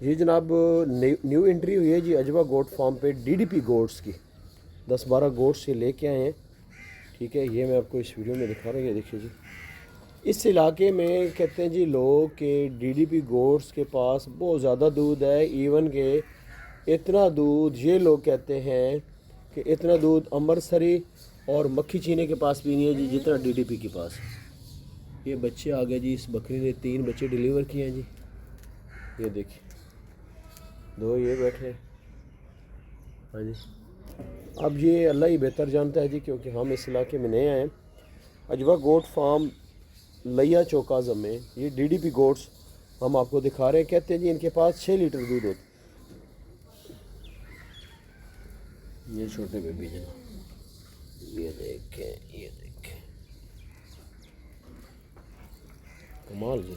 ये जनाब new entry हुई है जी अजवा गोट फार्म पे डीडीपी गोट्स की। 10-12 गोट्स ये लेके आए हैं। ठीक है, ये मैं आपको इस वीडियो में दिखा रहा हूँ। ये देखिए जी, इस इलाके में कहते हैं जी लोग कि डीडीपी गोट्स के पास बहुत ज़्यादा दूध है। इवन के इतना दूध ये लोग कहते हैं कि इतना दूध अमृतसरी और मक्खी चीने के पास भी नहीं है जी जितना डीडीपी के पास है। ये बच्चे आ गए जी, इस बकरी ने 3 बच्चे डिलीवर किए हैं जी। ये देखिए, 2 ये बैठे हैं। हाँ जी, अब ये अल्लाह ही बेहतर जानता है जी, क्योंकि हम इस इलाके में नए आए हैं। अजवा गोट फार्म लिया चौक आज़म में ये डीडीपी गोट्स हम आपको दिखा रहे हैं। कहते हैं जी इनके पास 6 लीटर दूध होता है। ये छोटे बेबी जनाब, ये देखें, ये देखें, कमाल जी।